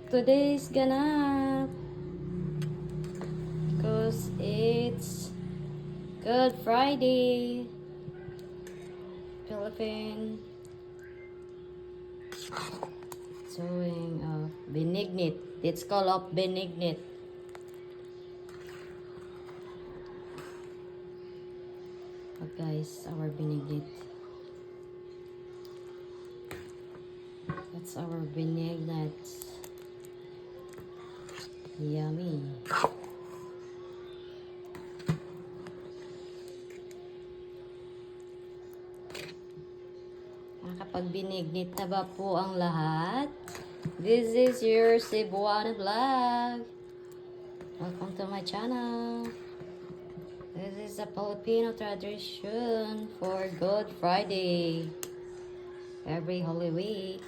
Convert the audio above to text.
today's ganap. Because it's Good Friday. Philippine sewing of Benignit. It's called of Benignit. Oh guys, our Benignit. That's our Benignit. Yummy. Kapag binignit na ba po ang lahat? This is your Cebuano vlog. Welcome to my channel. This is a Filipino tradition for Good Friday. Every Holy Week.